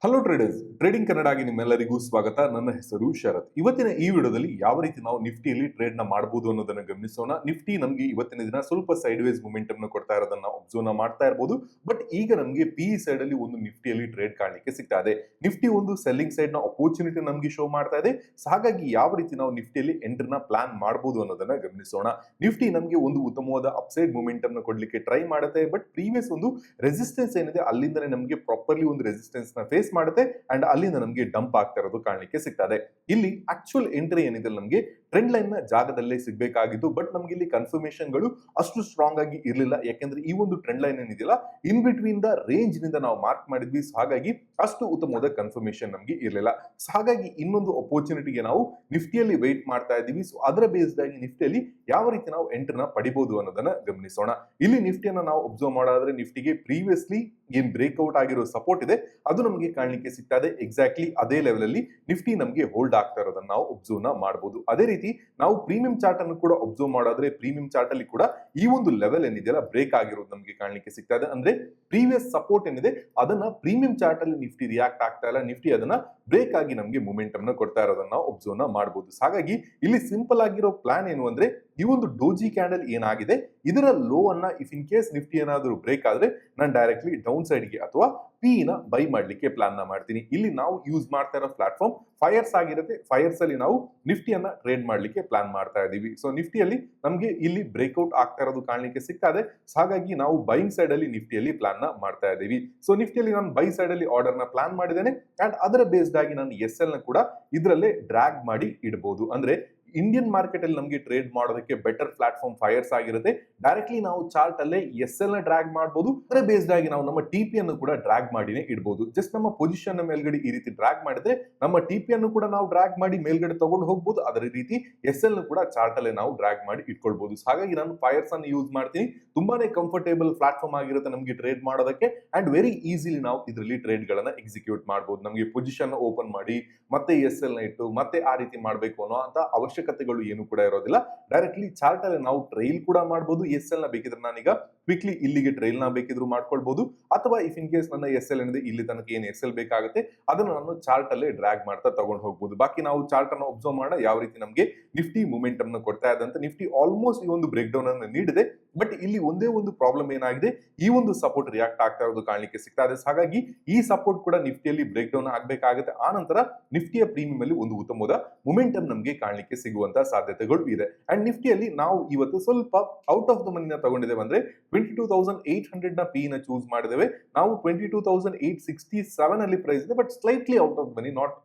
Hello traders, trading ಕನ್ನಡಗೆ ನಿಮ್ಮೆಲ್ಲರಿಗೂ ಸ್ವಾಗತ. ನನ್ನ ಹೆಸರು ಶರತ್. ಇವತ್ತಿನ ಈ ವಿಡಿಯೋದಲ್ಲಿ ಯಾವ ರೀತಿ ನಾವು ನಿಫ್ಟಿಯಲ್ಲಿ ಟ್ರೇಡ್ ನ ಮಾಡಬಹುದು ಅನ್ನೋದನ್ನ ಗಮನಿಸೋಣ. ನಿಫ್ಟಿ ನಮಗೆ ಇವತ್ತಿನ ದಿನ ಸ್ವಲ್ಪ ಸೈಡ್ ವೇಸ್ ಮೂಮೆಂಟಮ್ ನ ಕೊಡ್ತಾ ಇರೋದನ್ನ ಅಬ್ಸರ್ವ್ ಮಾಡ್ತಾ ಇರಬಹುದು. ಬಟ್ ಈಗ ನಮಗೆ ಪಿ ಸೈಡ್ ಅಲ್ಲಿ ಒಂದು ನಿಫ್ಟಿಯಲ್ಲಿ ಟ್ರೇಡ್ ಕಾಣಲಿಕ್ಕೆ ಸಿಗ್ತಾ ಇದೆ. ನಿಫ್ಟಿ ಒಂದು ಸೆಲ್ಲಿಂಗ್ ಸೈಡ್ ನ ಅಪರ್ಚುನಿಟಿ ನಮಗೆ ಶೋ ಮಾಡ್ತಾ ಇದೆ. ಹಾಗಾಗಿ ಯಾವ ರೀತಿ ನಾವು ನಿಫ್ಟಿಯಲ್ಲಿ ಎಂಟ್ರಿ ನ ಪ್ಲಾನ್ ಮಾಡಬಹುದು ಅನ್ನೋದನ್ನ ಗಮನಿಸೋಣ. ನಿಫ್ಟಿ ನಮಗೆ ಒಂದು ಉತ್ತಮವಾದ ಅಪ್ಸೈಡ್ ಮೂಮೆಂಟಮ್ ನ ಕೊಡ್ಲಿಕ್ಕೆ ಟ್ರೈ ಮಾಡುತ್ತೆ. ಬಟ್ ಪ್ರೀವಿಯಸ್ ಒಂದು ರೆಸಿಸ್ಟೆನ್ಸ್ ಏನಿದೆ ಅಲ್ಲಿಂದನೇ ನಮಗೆ ಪ್ರಾಪರ್ಲಿ ಒಂದು ರೆಸಿಸ್ಟೆನ್ಸ್ ನ ಫೇಸ್ ಮಾಡುತ್ತೆ ಅಂಡ್ ಅಲ್ಲಿಂದ ನಮಗೆ ಡಂಪ್ ಆಗ್ತಾ ಇರೋದು ಕಾಣಲಿಕ್ಕೆ ಸಿಗ್ತದೆ. ಇಲ್ಲಿ ಆಕ್ಚುಯಲ್ ಎಂಟ್ರಿ ಏನಿದೆ ನಮಗೆ ಟ್ರೆಂಡ್ ಲೈನ್ ನ ಜಾಗದಲ್ಲೇ ಸಿಗಬೇಕಾಗಿತ್ತು. ಬಟ್ ನಮ್ಗೆ ಇಲ್ಲಿ ಕನ್ಫರ್ಮೇಶನ್ ಗಳು ಅಷ್ಟು ಸ್ಟ್ರಾಂಗ್ ಆಗಿ ಇರಲಿಲ್ಲ. ಯಾಕೆಂದ್ರೆ ಈ ಒಂದು ಟ್ರೆಂಡ್ ಲೈನ್ ಏನಿದೆಯಲ್ಲ ಇನ್ ಬಿಟ್ವೀನ್ ದ ರೇಂಜ್ ನಿಂದ ನಾವು ಮಾರ್ಕ್ ಮಾಡಿದ್ವಿ. ಹಾಗಾಗಿ ಅಷ್ಟು ಉತ್ತಮವಾದ ಕನ್ಫರ್ಮೇಶನ್ ನಮಗೆ ಇರಲಿಲ್ಲ. ಹಾಗಾಗಿ ಇನ್ನೊಂದು ಅಪರ್ಚುನಿಟಿಗೆ ನಾವು ನಿಫ್ಟಿಯಲ್ಲಿ ವೇಟ್ ಮಾಡ್ತಾ ಇದ್ದೀವಿ. ಸೊ ಅದರ ಬೇಸ್ಡ್ ಆಗಿ ನಿಫ್ಟಿಯಲ್ಲಿ ಯಾವ ರೀತಿ ನಾವು ಎಂಟ್ರಿನ ಪಡಿಬಹುದು ಅನ್ನೋದನ್ನ ಗಮನಿಸೋಣ. ಇಲ್ಲಿ ನಿಫ್ಟಿಯನ್ನ ನಾವು ಅಬ್ಸರ್ವ್ ಮಾಡೋದಾದ್ರೆ ನಿಫ್ಟಿಗೆ ಪ್ರೀವಿಯಸ್ಲಿ ಏನ್ ಬ್ರೇಕ್ಔಟ್ ಆಗಿರೋ ಸಪೋರ್ಟ್ ಇದೆ ಅದು ನಮಗೆ ಕಾಣಲಿಕ್ಕೆ ಸಿಗ್ತಾ ಇದೆ. ಎಕ್ಸಾಕ್ಟ್ಲಿ ಅದೇ ಲೆವೆಲ್ ಅಲ್ಲಿ ನಿಫ್ಟಿ ನಮಗೆ ಹೋಲ್ಡ್ ಆಗ್ತಾ ಇರೋದನ್ನ ನಾವು ಅಬ್ಸರ್ವ್ ಮಾಡಬಹುದು. ಅದೇ ರೀತಿ ನಾವು ಪ್ರೀಮಿಯಂ ಚಾರ್ಟ್ ಅನ್ನು ಕೂಡ ಅಬ್ಸರ್ವ್ ಮಾಡೋದ್ರೆ ಪ್ರೀಮಿಯಂ ಚಾರ್ಟ್ ಅಲ್ಲಿ ಕೂಡ ಈ ಒಂದು ಲೆವೆಲ್ ಏನಿದೆಯಲ್ಲ ಬ್ರೇಕ್ ಆಗಿರೋದು ನಮಗೆ ಕಾಣಲಿಕ್ಕೆ ಸಿಗ್ತಾ ಇದೆ. ಅಂದ್ರೆ ಪ್ರೀವಿಯಸ್ ಸಪೋರ್ಟ್ ಏನಿದೆ ಅದನ್ನ ಪ್ರೀಮಿಯಂ ಚಾರ್ಟ್ ಅಲ್ಲಿ ನಿಫ್ಟಿ ರಿಯಾಕ್ಟ್ ಆಗ್ತಾ ಇಲ್ಲ. ನಿಫ್ಟಿ ಅದನ್ನ ಬ್ರೇಕ್ ಆಗಿ ನಮಗೆ ಮೂಮೆಂಟಮ್ ನ ಕೊಡ್ತಾ ಇರೋದನ್ನ ನಾವು ಅಬ್ಸರ್ವ್ ಮಾಡಬಹುದು. ಹಾಗಾಗಿ ಇಲ್ಲಿ ಸಿಂಪಲ್ ಆಗಿರೋ ಪ್ಲಾನ್ ಏನು ಅಂದ್ರೆ ಈ ಒಂದು ಡೋಜಿ ಕ್ಯಾಂಡಲ್ ಏನಾಗಿದೆ ಇದರ ಲೋ ಅನ್ನ ಇಫ್ ಇನ್ ಕೇಸ್ ನಿಫ್ಟಿ ಏನಾದರೂ ಬ್ರೇಕ್ ಆದ್ರೆ ನಾನು ಡೈರೆಕ್ಟ್ಲಿ ಡೌನ್ ಸೈಡ್ ಗೆ ಅಥವಾ ಪಿ ನ ಬೈ ಮಾಡ್ಲಿಕ್ಕೆ ಪ್ಲಾನ್ ನ ಮಾಡ್ತೀನಿ. ಇಲ್ಲಿ ನಾವು ಯೂಸ್ ಮಾಡ್ತಾ ಇರೋ ಪ್ಲಾಟ್ಫಾರ್ಮ್ ಫೈರ್ಸ್ ಆಗಿರುತ್ತೆ. ಫೈರ್ಸ್ ಅಲ್ಲಿ ನಾವು ನಿಫ್ಟಿಯನ್ನ ಟ್ರೇಡ್ ಮಾಡ್ಲಿಕ್ಕೆ ಪ್ಲಾನ್ ಮಾಡ್ತಾ ಇದೀವಿ. ಸೊ ನಿಫ್ಟಿಯಲ್ಲಿ ನಮಗೆ ಇಲ್ಲಿ ಬ್ರೇಕ್ಔಟ್ ಆಗ್ತಾ ಇರೋದು ಕಾಣಲಿಕ್ಕೆ ಸಿಗ್ತಾ ಇದೆ. ಹಾಗಾಗಿ ನಾವು ಬೈಯಿಂಗ್ ಸೈಡ್ ಅಲ್ಲಿ ನಿಫ್ಟಿಯಲ್ಲಿ ಪ್ಲಾನ್ ನ ಮಾಡ್ತಾ ಇದೀವಿ. ಸೊ ನಿಫ್ಟಿಯಲ್ಲಿ ನಾನು ಬೈ ಸೈಡ್ ಅಲ್ಲಿ ಆರ್ಡರ್ ನ ಪ್ಲಾನ್ ಮಾಡಿದ್ದೇನೆ ಅಂಡ್ ಅದರ ಬೇಸ್ಡ್ ಆಗಿ ನಾನು ಎಸ್ ಎಲ್ ನ ಕೂಡ ಇದರಲ್ಲೇ ಡ್ರ್ಯಾಗ್ ಮಾಡಿ ಇಡಬಹುದು. ಅಂದ್ರೆ ಇಂಡಿಯನ್ ಮಾರ್ಕೆಟ್ ಅಲ್ಲಿ ನಮಗೆ ಟ್ರೇಡ್ ಮಾಡೋದಕ್ಕೆ ಬೆಟರ್ ಪ್ಲಾಟ್ಫಾರ್ಮ್ ಫೈರ್ಸ್ ಆಗಿರುತ್ತೆ. ಡೈರೆಕ್ಟ್ಲಿ ನಾವು ಚಾರ್ಟ್ ಅಲ್ಲೇ ಎಸ್ ಎಲ್ ನ ಡ್ರ್ಯಾಗ್ ಮಾಡಬಹುದು. ಅದರ ಬೇಸ್ಡ್ ಆಗಿ ನಾವು ನಮ್ಮ ಟಿ ಪಿ ಅನ್ನು ಕೂಡ ಡ್ರ್ಯಾಗ್ ಮಾಡಿನೇ ಇಡಬಹುದು. ಜಸ್ಟ್ ನಮ್ಮ ಪೊಸಿಷನ್ ಮೇಲ್ಗಡೆ ಈ ರೀತಿ ಡ್ರ್ಯಾಗ್ ಮಾಡಿದ್ರೆ ನಮ್ಮ ಟಿ ಪಿ ಅನ್ನು ಕೂಡ ನಾವು ಡ್ರ್ಯಾಗ್ ಮಾಡಿ ಮೇಲ್ಗಡೆ ತಗೊಂಡು ಹೋಗಬಹುದು. ಅದೇ ರೀತಿ ಎಸ್ ಎಲ್ ನ ಕೂಡ ಚಾರ್ಟ್ ಅಲ್ಲೇ ನಾವು ಡ್ರ್ಯಾಗ್ ಮಾಡಿ ಇಟ್ಕೊಳ್ಬಹುದು. ಹಾಗಾಗಿ ನಾನು ಫೈರ್ಸ್ ಅನ್ನು ಯೂಸ್ ಮಾಡ್ತೀನಿ. ತುಂಬಾನೇ ಕಂಫರ್ಟೇಬಲ್ ಪ್ಲಾಟ್ಫಾರ್ಮ್ ಆಗಿರುತ್ತೆ ನಮಗೆ ಟ್ರೇಡ್ ಮಾಡೋದಕ್ಕೆ ಅಂಡ್ ವೆರಿ ಈಸಿಲಿ ನಾವು ಇದರಲ್ಲಿ ಟ್ರೇಡ್ ಗಳನ್ನ ಎಕ್ಸಿಕ್ಯೂಟ್ ಮಾಡಬಹುದು. ನಮಗೆ ಪೊಸಿಷನ್ ಓಪನ್ ಮಾಡಿ ಮತ್ತೆ ಎಸ್ ಎಲ್ ನ ಇಟ್ಟು ಮತ್ತೆ ಆ ರೀತಿ ಮಾಡಬೇಕು ಅನ್ನೋ ಅಂತ ಅವಶ್ಯಕತೆಗಳು ಏನು ಕೂಡ ಇರೋದಿಲ್ಲ. ಡೈರೆಕ್ಟ್ಲಿ ಚಾರ್ಟ್ ಅಲ್ಲಿ ನಾವು ಟ್ರೈಲ್ ಕೂಡ ಮಾಡಬಹುದು. ಎಸ್ ಎಲ್ ನ ಬೇಕಿದ್ರೆ ನಾನೀಗ ಕ್ವಿಕ್ಲಿ ಇಲ್ಲಿಗೆ ಟ್ರೈಲ್ ನ ಬೇಕಿದ್ರು ಮಾಡ್ಕೊಳ್ಬಹುದು. ಅಥವಾ ಇಫ್ ಇನ್ ಕೇಸ್ ನನ್ನ ಎಸ್ ಎಲ್ ಏನಿದೆ ಇಲ್ಲಿ ತನಕ ಏನು ಎಸ್ ಎಲ್ ಬೇಕಾಗುತ್ತೆ ಅದನ್ನು ನಾನು ಚಾರ್ಟ್ ಅಲ್ಲೇ ಡ್ರ್ಯಾಗ್ ಮಾಡ್ತಾ ತಗೊಂಡು ಹೋಗಬಹುದು. ಬಾಕಿ ನಾವು ಚಾರ್ಟ್ ಅನ್ನು ಅಬ್ಸರ್ವ್ ಮಾಡೋಣ ಯಾವ ರೀತಿ ನಮಗೆ ನಿಫ್ಟಿ ಮೂಮೆಂಟಮ್ ನ ಕೊಡ್ತಾ ಇದೆ ಅಂತ. ನಿಫ್ಟಿ ಆಲ್ಮೋಸ್ಟ್ ಈ ಒಂದು ಬ್ರೇಕ್ ಡೌನ್ ಅನ್ನು ನೀಡಿದೆ. ಬಟ್ ಇಲ್ಲಿ ಒಂದೇ ಒಂದು ಪ್ರಾಬ್ಲಮ್ ಏನಾಗಿದೆ, ಈ ಒಂದು ಸಪೋರ್ಟ್ ರಿಯಾಕ್ಟ್ ಆಗ್ತಾ ಇರೋದು ಕಾಣಲಿಕ್ಕೆ ಸಿಗ್ತಾ ಇದೆ. ಹಾಗಾಗಿ ಈ ಸಪೋರ್ಟ್ ಕೂಡ ನಿಫ್ಟಿಯಲ್ಲಿ ಬ್ರೇಕ್ ಡೌನ್ ಆಗಬೇಕಾಗುತ್ತೆ. ಆ ನಂತರ ನಿಫ್ಟಿಯ ಪ್ರೀಮಿಯಂ ಅಲ್ಲಿ ಒಂದು ಉತ್ತಮವಾದ ಮೂಮೆಂಟಮ್ ನಮಗೆ ಕಾಣಲಿಕ್ಕೆ ಸಿಗುವಂತ ಸಾಧ್ಯತೆಗಳು ಇದೆ. ಅಂಡ್ ನಿಫ್ಟಿಯಲ್ಲಿ ನಾವು ಇವತ್ತು ಸ್ವಲ್ಪ ಔಟ್ ಆಫ್ ದ ಮನಿನ ತಗೊಂಡಿದ್ದೇವೆ. ಅಂದ್ರೆ 22,800 ನ ಪಿ ನ ಚೂಸ್ ಮಾಡಿದ್ದೇವೆ. ನಾವು 22,867 ಅಲ್ಲಿ ಪ್ರೈಸ್ ಇದೆ. But slightly out of money, not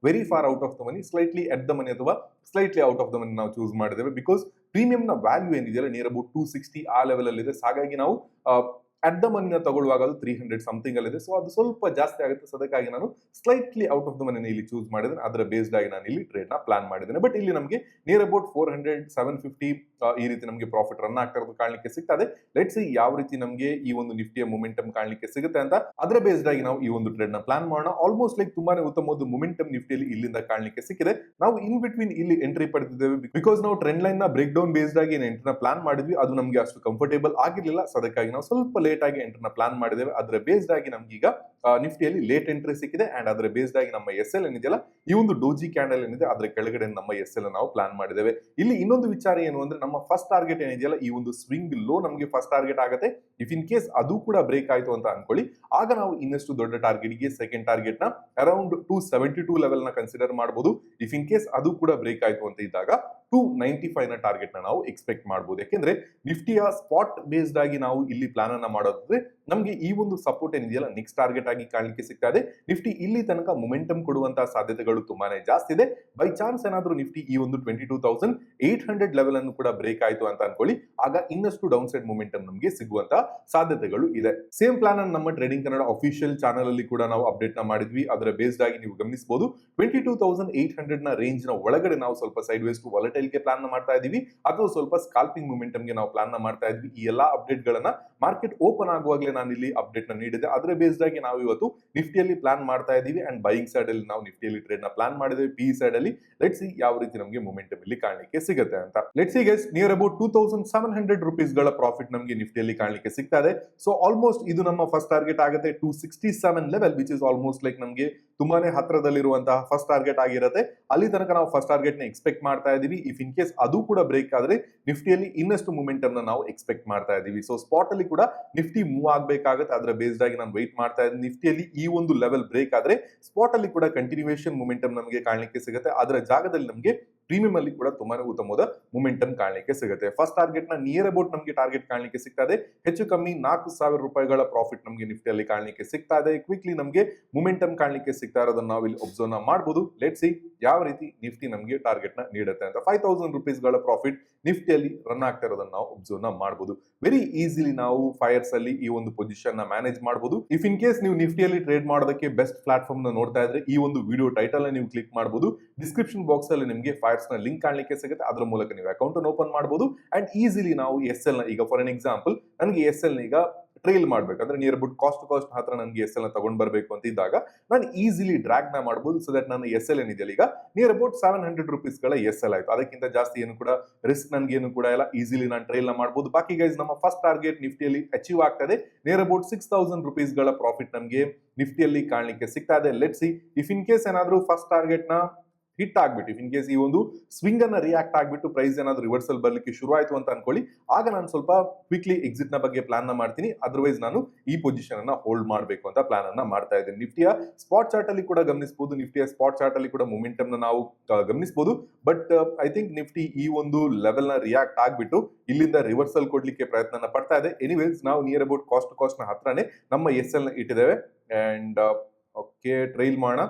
very far out of the money, slightly at the money ಅಥವಾ slightly out of the money ನಾವು ಚೂಸ್ ಮಾಡಿದ್ದೇವೆ. ಬಿಕಾಸ್ ಪ್ರೀಮಿಯಂ ನ ವ್ಯಾಲ್ಯೂ ಏನಿದೆಯಲ್ಲ ನಿಯರ್ ಅಬೌಟ್ 260 ಆ ಲೆವೆಲ್ ಅಲ್ಲಿ ಇದೆ. ಹಾಗಾಗಿ ನಾವು ಅಟ್ ದ ಮನಿನ ತಗೊಳ್ಳುವಾಗ ಅದು 300 ಸಮಥಿಂಗ್ ಅಲ್ಲಿ ಇದೆ. ಸೊ ಅದು ಸ್ವಲ್ಪ ಜಾಸ್ತಿ ಆಗುತ್ತೆ. ಸೊ ಅದಕ್ಕಾಗಿ ನಾನು ಸ್ಲೈಟ್ಲಿ ಔಟ್ ಆಫ್ ದ ಮನಿನ ಇಲ್ಲಿ ಚೂಸ್ ಮಾಡಿದ್ದೇನೆ. ಅದರ ಬೇಸ್ಡ್ ಆಗಿ ನಾನು ಇಲ್ಲಿ ಟ್ರೇಡ್ ನ ಪ್ಲಾನ್ ಮಾಡಿದ್ದೇನೆ. ಬಟ್ ಇಲ್ಲಿ ನಮಗೆ ನಿಯರ್ ಅಬೌಟ್ 400 750 ಈ ರೀತಿ ನಮಗೆ ಪ್ರಾಫಿಟ್ ರನ್ ಆಗ್ತಾ ಇರೋದು ಕಾಣಲಿಕ್ಕೆ ಸಿಗ್ತದೆ. ಲೆಟ್ಸ್ ಸಿ ಯಾವ ರೀತಿ ನಮಗೆ ಈ ಒಂದು ನಿಫ್ಟಿಯ ಮೂಮೆಂಟಮ್ ಕಾಣಲಿಕ್ಕೆ ಸಿಗುತ್ತೆ ಅಂತ. ಅದರ ಬೇಸ್ಡ್ ಆಗಿ ನಾವು ಈ ಒಂದು ಟ್ರೇಡ್ ನ ಪ್ಲಾನ್ ಮಾಡೋಣ. ಆಲ್ಮೋಸ್ಟ್ ಲೈಕ್ ತುಂಬಾನೇ ಉತ್ತಮವಾದ ಮೂಮೆಂಟಮ್ ನಿಫ್ಟಿಯಲ್ಲಿ ಇಲ್ಲಿಂದ ಕಾಣಲಿಕ್ಕೆ ಸಿಕ್ಕಿದೆ. ನಾವು ಇನ್ ಬಿಟ್ವೀನ್ ಇಲ್ಲಿ ಎಂಟ್ರಿ ಪಡೆದಿದ್ದೇವೆ. ಬಿಕಾಸ್ ನಾವು ಟ್ರೆಂಡ್ ಲೈನ್ ನ ಬ್ರೇಕ್ ಡೌನ್ ಬೇಸ್ಡ್ ಆಗಿ ಎಂಟ್ರಿನ ಪ್ಲಾನ್ ಮಾಡಿದ್ವಿ. ಅದು ನಮಗೆ ಅಷ್ಟು ಕಂಫರ್ಟೇಬಲ್ ಆಗಿರಲಿಲ್ಲ. ಸೊ ಅದಕ್ಕಾಗಿ ನಾವು ಸ್ವಲ್ಪ ಲೇಟ್ ಆಗಿ ಎಂಟ್ರಿನ ಪ್ಲಾನ್ ಮಾಡಿದ್ದೇವೆ. ಅದರ ಬೇಸ್ಡ್ ಆಗಿ ನಮ್ಗೆ ಈಗ ನಿಫ್ಟಿಯಲ್ಲಿ ಲೇಟ್ ಎಂಟ್ರಿ ಸಿಕ್ಕಿದೆ ಅಂಡ್ ಅದರ ಬೇಸ್ಡ್ ಆಗಿ ನಮ್ಮ ಎಸ್ ಎಲ್ ಏನಿದೆಯಲ್ಲ ಈ ಒಂದು ಡೋಜಿ ಕ್ಯಾಂಡಲ್ ಏನಿದೆ ಅದರ ಕೆಳಗಡೆ ನಮ್ಮ ಎಸ್ ಎಲ್ ನಾವು ಪ್ಲಾನ್ ಮಾಡಿದ್ದೇವೆ. ಇಲ್ಲಿ ಇನ್ನೊಂದು ವಿಚಾರ ಏನು ಅಂದ್ರೆ ನಮ್ಮ ಫಸ್ಟ್ ಟಾರ್ಗೆಟ್ ಏನಿದೆಯಲ್ಲ ಈ ಒಂದು ಸ್ವಿಂಗ್ ಲೋ ನಮಗೆ ಫಸ್ಟ್ ಟಾರ್ಗೆಟ್ ಆಗುತ್ತೆ. ಇಫ್ ಇನ್ ಕೇಸ್ ಅದು ಕೂಡ ಬ್ರೇಕ್ ಆಯ್ತು ಅಂತ ಅನ್ಕೊಳ್ಳಿ, ಆಗ ನಾವು ಇನ್ನಷ್ಟು ದೊಡ್ಡ ಟಾರ್ಗೆಟ್ ಗೆ ಸೆಕೆಂಡ್ ಟಾರ್ಗೆಟ್ ನ ಅರೌಂಡ್ 272 ಲೆವೆಲ್ ನ ಕನ್ಸಿಡರ್ ಮಾಡಬಹುದು. ಇಫ್ ಇನ್ ಕೇಸ್ ಅದು ಕೂಡ ಬ್ರೇಕ್ ಆಯ್ತು ಅಂತ ಇದ್ದಾಗ 295 ನ ಟಾರ್ಗೆಟ್ ನ ನಾವು ಎಕ್ಸ್ಪೆಕ್ಟ್ ಮಾಡಬಹುದು. ಯಾಕೆಂದ್ರೆ ನಿಫ್ಟಿಯ ಸ್ಪಾಟ್ ಬೇಸ್ಡ್ ಆಗಿ ನಾವು ಇಲ್ಲಿ ಪ್ಲಾನ್ ಅನ್ನ ಮಾಡೋದ್ರೆ ನಮಗೆ ಈ ಒಂದು ಸಪೋರ್ಟ್ ಏನಿದೆಯಲ್ಲ ನೆಕ್ಸ್ಟ್ ಟಾರ್ಗೆಟ್ ಆಗಿ ಕಾಣಲಿಕ್ಕೆ ಸಿಗ್ತಾ ಇದೆ. ನಿಫ್ಟಿ ಇಲ್ಲಿ ತನಕ ಮೊಮೆಂಟಮ್ ಕೊಡುವಂತಹ ಸಾಧ್ಯತೆಗಳು ತುಂಬಾನೇ ಜಾಸ್ತಿ ಇದೆ. ಬೈ ಚಾನ್ಸ್ ಏನಾದ್ರೂ ನಿಫ್ಟಿ ಈ ಒಂದು 22,800 ಲೆವೆಲ್ ಅನ್ನು ಕೂಡ ಬ್ರೇಕ್ ಆಯ್ತು ಅಂತ ಅನ್ಕೊಳ್ಳಿ, ಆಗ ಇನ್ನಷ್ಟು ಡೌನ್ ಸೈಡ್ ಮೊಮೆಂಟಮ್ ನಮಗೆ ಸಿಗುವಂತ ಸಾಧ್ಯತೆಗಳು ಇದೆ. ಸೇಮ್ ಪ್ಲಾನ್ ಅನ್ನು ನಮ್ಮ ಟ್ರೇಡಿಂಗ್ ಕನ್ನಡ ಅಫಿಷಿಯಲ್ ಚಾನಲ್ ಅಲ್ಲಿ ಕೂಡ ನಾವು ಅಪ್ಡೇಟ್ ನ ಮಾಡಿದ್ವಿ. ಅದರ ಬೇಸ್ಡ್ ಆಗಿ ನೀವು ಗಮನಿಸಬಹುದು 22,800 ನ ರೇಂಜ್ ನ ಒಳಗಡೆ ನಾವು ಸ್ವಲ್ಪ ಸೈಡ್ ವೇಸ್ ಟು ವಾಲಟೈಲ್ ಗೆ ಪ್ಲಾನ್ ಮಾಡ್ತಾ ಇದೀವಿ ಅಥವಾ ಸ್ವಲ್ಪ ಸ್ಕಾಲ್ಪಿಂಗ್ ಮೊಮೆಂಟಮ್ ಗೆ ನಾವು ಪ್ಲಾನ್ ಮಾಡ್ತಾ ಇದ್ವಿ. ಈ ಎಲ್ಲಾ ಅಪ್ಡೇಟ್ ಗಳನ್ನ ಮಾರ್ಕೆಟ್ ಓಪನ್ ಆಗುವಾಗಲೇ ನಾನು ಇಲ್ಲಿ ಅಪ್ಡೇಟ್ ನ ನೀಡಿದೆ. ಅದರ ಬೇಸ್ಡ್ ಆಗಿ ನಾವು ಇವತ್ತು ನಿಫ್ಟಿಯಲ್ಲಿ ಪ್ಲಾನ್ ಮಾಡ್ತಾ ಇದೀವಿ ಅಂಡ್ ಬೈಯಿಂಗ್ ಸೈಡ್ ಅಲ್ಲಿ ನಾವು ನಿಫ್ಟಿಯಲ್ಲಿ ಟ್ರೇಡ್ ನ ಪ್ಲಾನ್ ಮಾಡಿದ್ವಿ. ಪಿ ಸೈಡ್ ಅಲ್ಲಿ ಲೆಟ್ಸ್ ಸಿ ಯಾವ ರೀತಿ ನಮಗೆ ಮೊಮೆಂಟಮ್ ಇಲ್ಲಿ ಕಾಣಲಿಕ್ಕೆ ಸಿಗುತ್ತೆ ಅಂತ. Let's see guys, near about 2700 rupees ಗಳ ಪ್ರಾಫಿಟ್ ನಮಗೆ ನಿಫ್ಟಿಯಲ್ಲಿ ಕಾಣಲಿಕ್ಕೆ ಸಿಗ್ತಾ ಇದೆ. ಸೊ ಆಲ್ಮೋಸ್ಟ್ ಇದು ನಮ್ಮ ಫಸ್ಟ್ ಟಾರ್ಗೆಟ್ ಆಗುತ್ತೆ 267 level, which is almost like ನಮಗೆ ತುಂಬಾನೇ ಹತ್ರದಲ್ಲಿರುವಂತಹ ಫಸ್ಟ್ ಟಾರ್ಗೆಟ್ ಆಗಿರುತ್ತೆ. ಅಲ್ಲಿ ತನಕ ನಾವು ಫಸ್ಟ್ ಟಾರ್ಗೆಟ್ ನ ಎಕ್ಸ್ಪೆಕ್ಟ್ ಮಾಡ್ತಾ ಇದೀವಿ. ಇಫ್ ಇನ್ ಕೇಸ್ ಅದು ಕೂಡ ಬ್ರೇಕ್ ಆದ್ರೆ ನಿಫ್ಟಿಯಲ್ಲಿ ಇನ್ನಷ್ಟು ಮೊಮೆಂಟಮ್ ನ ನಾವು ಎಕ್ಸ್ಪೆಕ್ಟ್ ಮಾಡ್ತಾ ಇದೀವಿ. ಸೊ ಸ್ಪಾಟ್ ಅಲ್ಲಿ ಕೂಡ ನಿಫ್ಟಿ ಮೂವ್ ಆಗಬೇಕಾಗುತ್ತೆ. ಅದರ ಬೇಸ್ಡ್ ಆಗಿ ನಾನು ವೆಯ್ಟ್ ಮಾಡ್ತಾ ಇದ್ದೀನಿ. ನಿಫ್ಟಿಯಲ್ಲಿ ಈ ಒಂದು ಲೆವೆಲ್ ಬ್ರೇಕ್ ಆದ್ರೆ ಸ್ಪಾಟ್ ಅಲ್ಲಿ ಕೂಡ ಕಂಟಿನ್ಯೂಯೇಷನ್ ಮೊಮೆಂಟಮ್ ನಮಗೆ ಕಾಣಲಿಕ್ಕೆ ಸಿಗುತ್ತೆ. ಅದರ ಜಾಗದಲ್ಲಿ ನಮಗೆ ಪ್ರೀಮಿಯಂ ಅಲ್ಲಿ ಕೂಡ ತುಂಬಾನೇ ಉತ್ತಮವಾದ ಮೊಮೆಂಟಮ್ ಕಾಣಲಿಕ್ಕೆ ಸಿಗುತ್ತೆ. ಫಸ್ಟ್ ಟಾರ್ಗೆಟ್ ನ ನಿಯರ್ ಅಬೌಟ್ ನಮಗೆ ಟಾರ್ಗೆಟ್ ಕಾಣಲಿಕ್ಕೆ ಸಿಗ್ತಾ ಇದೆ. ಹೆಚ್ಚು ಕಮ್ಮಿ 4000 ರೂಪಾಯಿಗಳ ಪ್ರಾಫಿಟ್ ನಮಗೆ ನಿಫ್ಟಿಯಲ್ಲಿ ಕಾಣಲಿಕ್ಕೆ ಸಿಗ್ತಾ ಇದೆ. ಕ್ವಿಕ್ಲಿ ನಮಗೆ ಮೊಮೆಂಟಮ್ ಕಾಣಲಿಕ್ಕೆ ಸಿಗ್ತಾ ಇರೋದನ್ನ ನಾವು ಇಲ್ಲಿ ಒಬ್ಸರ್ವ್ ಮಾಡಬಹುದು. ಲೆಟ್ಸ್ ಸಿ ಯಾವ ರೀತಿ ನಿಫ್ಟಿ ನಮಗೆ ಟಾರ್ಗೆಟ್ ನ ನೀಡುತ್ತೆ ಅಂತ. 5000 rupees ಗಳ ಪ್ರಾಫಿಟ್ ನಿಫ್ಟಿಯಲ್ಲಿ ರನ್ ಆಗ್ತಾ ಇರೋದನ್ನ ನಾವು ಒಬ್ಸರ್ವ್ ಮಾಡಬಹುದು. ವೆರಿ ಈಸಿಲಿ ನಾವು ಫೈರ್ಸ್ ಅಲ್ಲಿ ಈ ಒಂದು ಪೊಸಿಷನ್ ನ ಮ್ಯಾನೇಜ್ ಮಾಡಬಹುದು. ಇಫ್ ಇನ್ ಕೇಸ್ ನೀವು ನಿಫ್ಟಿಯಲ್ಲಿ ಟ್ರೇಡ್ ಮಾಡೋದಕ್ಕೆ ಬೆಸ್ಟ್ ಪ್ಲಾಟ್ಫಾರ್ಮ್ ನ ನೋಡ್ತಾ ಇದ್ರೆ ಈ ಒಂದು ವಿಡಿಯೋ ಟೈಟಲ್ ನೀವು ಕ್ಲಿಕ್ ಮಾಡಬಹುದು. ಡಿಸ್ಕ್ರಿಪ್ಷನ್ ಬಾಕ್ಸ್ ಅಲ್ಲಿ ನಿಮಗೆ ಫೈರ್ಸ್ ನ ಲಿಂಕ್ ಕಾಣಲಿಕ್ಕೆ ಸಿಗುತ್ತೆ. ಅದರ ಮೂಲಕ ನೀವು ಅಕೌಂಟ್ ಅನ್ನು ಓಪನ್ ಮಾಡಬಹುದು ಅಂಡ್ ಈಸಿಲಿ ನಾವು ಎಸ್ ಎಲ್ ನ ಈಗ ಫಾರ್ ಎನ್ ಎಕ್ಸಾಂಪಲ್ ನನಗೆ ಎಸ್ ಎಲ್ ನ ಈಗ ಟ್ರೇಲ್ ಮಾಡ್ಬೇಕಂದ್ರೆ near about cost to cost ಹತ್ರ ನನಗೆ ಎಸ್ ಎಲ್ ನ ತಗೊಂಡ್ ಬರಬೇಕು ಅಂತ ಇದ್ದಾಗ ನಾನು ಈಸಿಲಿ ಡ್ರಾಗ್ ನ ಮಾಡಬಹುದು. ಸೊ ದಟ್ ನನ್ನ ಎಸ್ ಎಲ್ ಏನಿದೆಯಲ್ಲ ಈಗ ನಿಯರ್ ಅಬೌಟ್ 700 rupees ಗಳ ಎಸ್ ಎಲ್ ಆಯ್ತು. ಅದಕ್ಕಿಂತ ಜಾಸ್ತಿ ಏನು ಕೂಡ ರಿಸ್ಕ್ ನನ್ಗೆ ಏನು ಕೂಡ ಇಲ್ಲ. ಈಸಿಲಿ ನಾನು ಟ್ರೇಲ್ ನ ಮಾಡಬಹುದು. ಬಾಕಿ ಗೈಸ್ ನಮ್ಮ ಫಸ್ಟ್ ಟಾರ್ಗೆಟ್ ನಿಫ್ಟಿಯಲ್ಲಿ ಅಚೀವ್ ಆಗ್ತದೆ. ನಿಯರ್ ಅಬೌಟ್ 6000 rupees ಗಳ ಪ್ರಾಫಿಟ್ ನಮಗೆ ನಿಫ್ಟಿಯಲ್ಲಿ ಕಾಣಲಿಕ್ಕೆ ಸಿಗ್ತಾ ಇದೆ. Let's see if in case ಏನಾದ್ರೂ ಫಸ್ಟ್ ಟಾರ್ಗೆಟ್ ನ ಹಿಟ್ ಆಗ್ಬಿಟ್ಟು ಇಫ್ ಇನ್ ಕೇಸ್ ಈ ಒಂದು ಸ್ವಿಂಗ್ ಅನ್ನ ರಿಯಾಕ್ಟ್ ಆಗ್ಬಿಟ್ಟು ಪ್ರೈಸ್ ಏನಾದ್ರು ರಿವರ್ಸಲ್ ಬರ್ಲಿಕ್ಕೆ ಶುರು ಆಯ್ತು ಅಂತ ಅನ್ಕೊಳ್ಳಿ, ಆಗ ನಾನು ಸ್ವಲ್ಪ ಕ್ವಿಕ್ಲಿ ಎಕ್ಸಿಟ್ ನ ಬಗ್ಗೆ ಪ್ಲಾನ್ ನ ಮಾಡ್ತೀನಿ. ಅದರ್ವೈಸ್ ನಾನು ಈ ಪೊಸಿಷನ್ ಅನ್ನ ಹೋಲ್ಡ್ ಮಾಡಬೇಕು ಅಂತ ಪ್ಲಾನ್ ಅನ್ನ ಮಾಡ್ತಾ ಇದ್ದೀನಿ. ನಿಫ್ಟಿಯ ಸ್ಪಾಟ್ ಚಾರ್ಟ್ ಅಲ್ಲಿ ಕೂಡ ಗಮನಿಸಬಹುದು. ನಿಫ್ಟಿಯ ಸ್ಪಾಟ್ ಚಾರ್ಟ್ ಅಲ್ಲಿ ಕೂಡ ಮೊಮೆಂಟಮ್ ನ ನಾವು ಗಮನಿಸಬಹುದು. ಬಟ್ ಐ ಥಿಂಕ್ ನಿಫ್ಟಿ ಈ ಒಂದು ಲೆವೆಲ್ ನ ರಿಯಾಕ್ಟ್ ಆಗ್ಬಿಟ್ಟು ಇಲ್ಲಿಂದ ರಿವರ್ಸಲ್ ಕೊಡ್ಲಿಕ್ಕೆ ಪ್ರಯತ್ನ ಪಡ್ತಾ ಇದೆ. ಎನಿವೇಸ್ ನಾವು near about cost to cost ನ ಹತ್ರನೇ ನಮ್ಮ ಎಸ್ ಎಲ್ ನ ಇಟ್ಟಿದ್ದೇವೆ ಅಂಡ್ ಓಕೆ ಟ್ರೈಲ್ ಮಾಡೋಣ.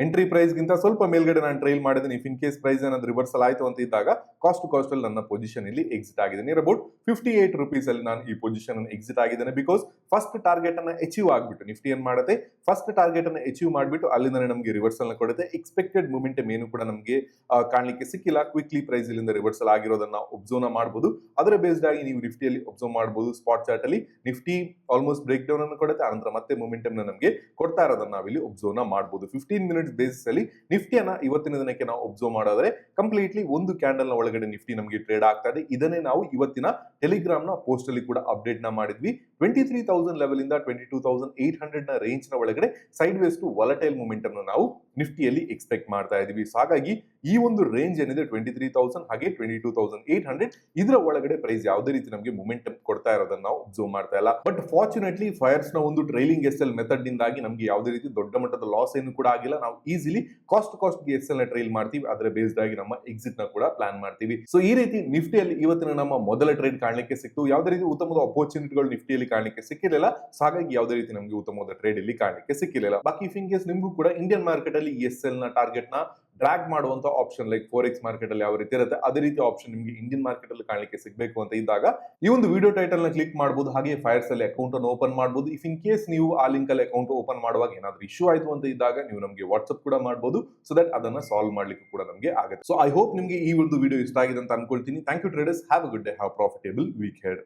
ಎಂಟ್ರಿ ಪ್ರೈಸ್ ಗಿಂತ ಸ್ವಲ್ಪ ಮೇಲ್ಗಡೆ ನಾನು ಟ್ರೈಲ್ ಮಾಡಿದ್ದೀನಿ. ಇಫ್ ಇನ್ ಕೇಸ್ ಪ್ರೈಸ್ ಏನಾದ್ರು ರಿವರ್ಸಲ್ ಆಯ್ತು ಅಂತ ಇದ್ದಾಗ ಕಾಸ್ಟ್ ಟು ಕಾಸ್ಟ್ ಅಲ್ಲಿ ನನ್ನ ಪೊಸಿಷನ್ ಇಲ್ಲಿ ಎಕ್ಸಿಟ್ ಆಗಿದೆ. ನಿಯರ್ ಅಬೌಟ್ 58 rupees ಅಲ್ಲಿ ನಾನು ಈ ಪೊಸಿಷನ್ ಅನ್ನು ಎಕ್ಸಿಟ್ ಆಗಿದ್ದೇನೆ. ಬಿಕಾಸ್ ಫಸ್ಟ್ ಟಾರ್ಗೆಟ್ ಅನ್ನ ಅಚೀವ್ ಆಗ್ಬಿಟ್ಟು ನಿಫ್ಟಿ ಏನ್ ಮಾಡುತ್ತೆ, ಫಸ್ಟ್ ಟಾರ್ಗೆಟ್ ಅನ್ನ ಅಚೀವ್ ಮಾಡ್ಬಿಟ್ಟು ಅಲ್ಲಿಂದ ನಮಗೆ ರಿವರ್ಸಲ್ ನ ಕೊಡುತ್ತೆ. ಎಕ್ಸ್ಪೆಕ್ಟೆಡ್ ಮೊಮೆಂಟಮ್ ಏನು ಕೂಡ ನಮಗೆ ಕಾಣಲಿಕ್ಕೆ ಸಿಕ್ಕಿಲ್ಲ. ಕ್ವಿಕ್ಲಿ ಪ್ರೈಸ್ ಇಲ್ಲಿಂದ ರಿವರ್ಸಲ್ ಆಗಿರೋದನ್ನ ಒಬ್ಸರ್ವ್ ಮಾಡಬಹುದು. ಅದರ ಬೇಸ್ಡ್ ಆಗಿ ನೀವು ನಿಫ್ಟಿಯಲ್ಲಿ ಒಬ್ಸರ್ವ್ ಮಾಡಬಹುದು. ಸ್ಪಾಟ್ ಚಾರ್ಟ್ ಅಲ್ಲಿ ನಿಫ್ಟಿ ಆಲ್ಮೋಸ್ಟ್ ಬ್ರೇಕ್ ಡೌನ್ ಅನ್ನು ಕೊಡುತ್ತೆ. ಆನಂತರ ಮತ್ತೆ ಮೊಮೆಂಟಮ್ ನಮಗೆ ಕೊಡ್ತಾ ಇರೋದನ್ನ ನಾವಿಲ್ಲಿ ಒಬ್ಸರ್ವ್ ಮಾಡಬಹುದು. 15 minutes ಬೇಸಿಸ್ ಅಲ್ಲಿ ನಿಫ್ಟಿಯನ್ನ ಇವತ್ತಿನ ದಿನಕ್ಕೆ ನಾವು ಒಬ್ಸರ್ವ್ ಮಾಡೋದ್ರೆ ಕಂಪ್ಲೀಟ್ಲಿ ಒಂದು ಕ್ಯಾಂಡಲ್ ನ ಒಳಗಡೆ ನಿಫ್ಟಿ ನಮಗೆ ಟ್ರೇಡ್ ಆಗ್ತಾ ಇದೆ. ಇದನ್ನೇ ನಾವು ಇವತ್ತಿನ ಟೆಲಿಗ್ರಾಮ್ ನ ಪೋಸ್ಟ್ ಅಲ್ಲಿ ಕೂಡ ಅಪ್ಡೇಟ್ ನ ಮಾಡಿದ್ವಿ. 23,000 ಲೆವೆಲ್ ಇಂದ 22,800 ನ ರೇಂಜ್ ನ ಒಳಗಡೆ side ways to volatile momentum ನಾವು ನಿಫ್ಟಿಯಲ್ಲಿ ಎಕ್ಸ್ಪೆಕ್ಟ್ ಮಾಡ್ತಾ ಇದೀವಿ. ಸೊ ಹಾಗಾಗಿ ಈ ಒಂದು ರೇಂಜ್ ಏನಿದೆ 23,000 ಹಾಗೆ 22,800 ಇದರ ಒಳಗಡೆ ಪ್ರೈಸ್ ಯಾವುದೇ ರೀತಿ ನಮಗೆ ಮೊಮೆಂಟಮ್ ಕೊಡ್ತಾ ಇರೋದನ್ನ ನಾವು ಒಬ್ಸರ್ವ್ ಮಾಡ್ತಾ ಇಲ್ಲ. ಬಟ್ ಫಾರ್ಚುನೇಟ್ಲಿ ಫೈರ್ಸ್ ನ ಒಂದು ಟ್ರೈಲಿಂಗ್ ಎಸ್ ಎಲ್ ಮೆಥಡ್ ನಿಂದಾಗಿ ನಮಗೆ ಯಾವುದೇ ರೀತಿ ದೊಡ್ಡ ಮಟ್ಟದ ಲಾಸ್ ಏನು ಕೂಡ ಆಗಿಲ್ಲ. ನಾವು ಈಸಿಲಿ ಕಾಸ್ಟ್ ಕಾಸ್ಟ್ ಗೆ ಎಸ್ ಎಲ್ ನ ಟ್ರೈಲ್ ಮಾಡ್ತೀವಿ. ಅದರ ಬೇಸ್ಡ್ ಆಗಿ ನಮ್ಮ ಎಕ್ಸಿಟ್ ನ ಕೂಡ ಪ್ಲಾನ್ ಮಾಡ್ತೀವಿ. ಸೊ ಈ ರೀತಿ ನಿಫ್ಟಿಯಲ್ಲಿ ಇವತ್ತಿನ ನಮ್ಮ ಮೊದಲ ಟ್ರೇಡ್ ಕಾಣಲಿಕ್ಕೆ ಸಿಕ್ತು. ಯಾವುದೇ ರೀತಿ ಉತ್ತಮವಾದ ಅಪರ್ಚುನಿಟಿಗಳು ನಿಫ್ಟಿಯಲ್ಲಿ ಕಾಣಲಿಕ್ಕೆ ಸಿಕ್ಕಿರಲಿಲ್ಲ. ಸೊ ಹಾಗಾಗಿ ಯಾವುದೇ ರೀತಿ ನಮಗೆ ಉತ್ತಮವಾದ ಟ್ರೇಡ್ ಇಲ್ಲಿ ಕಾಣಲಿಕ್ಕೆ ಸಿಕ್ಕಿರಲಿಲ್ಲ. ಬಾಕಿ ಇಫ್ ಇನ್ ಕೇಸ್ ನಿಮಗೂ ಕೂಡ ಇಂಡಿಯನ್ ಮಾರ್ಕೆಟ್ ಅಲ್ಲಿ ಎಸ್ ಎಲ್ ನ ಟಾರ್ಗೆಟ್ ನ ಡ್ರಾಗ್ ಮಾಡುವಂತ ಆಪ್ಷನ್ ಲೈಕ್ ಫೋರೆಕ್ಸ್ ಮಾರ್ಕೆಟ್ ಅಲ್ಲಿ ಯಾವ ರೀತಿ ಇರುತ್ತೆ ಅದೇ ರೀತಿ ಆಪ್ಷನ್ ನಿಮಗೆ ಇಂಡಿಯನ್ ಮಾರ್ಕೆಟ್ ಅಲ್ಲಿ ಕಾಣಲಿಕ್ಕೆ ಸಿಗಬೇಕು ಅಂತ ಇದ್ದಾಗ ಈ ಒಂದು ವಿಡಿಯೋ ಟೈಟಲ್ ನ ಕ್ಲಿಕ್ ಮಾಡಬಹುದು. ಹಾಗೆ ಫೈರ್ಸ್ ಅಲ್ಲಿ ಅಕೌಂಟ್ ಅನ್ನು ಓಪನ್ ಮಾಡಬಹುದು. ಇಫ್ ಇನ್ ಕೇಸ್ ನೀವು ಆ ಲಿಂಕ್ ಅಲ್ಲಿ ಅಕೌಂಟ್ ಓಪನ್ ಮಾಡುವಾಗ ಏನಾದ್ರು ಇಶ್ಯೂ ಆಯ್ತು ಅಂತ ಇದ್ದಾಗ ನೀವು ನಮಗೆ ವಾಟ್ಸ್ಆಪ್ ಕೂಡ ಮಾಡಬಹುದು. ಸೊ ದಟ್ ಅದನ್ನ ಸಾಲ್ವ್ ಮಾಡ್ಲಿಕ್ಕೆ ಕೂಡ ನಮಗೆ ಆಗುತ್ತೆ. ಸೊ ಐ ಹೋಪ್ ನಿಮಗೆ ಈ ಒಂದು ವಿಡಿಯೋ ಇಷ್ಟ ಆಗಿದೆ ಅಂತ ಅನ್ಕೊಳ್ತೀನಿ. Thank you traders. Have a good day. Have profitable week head.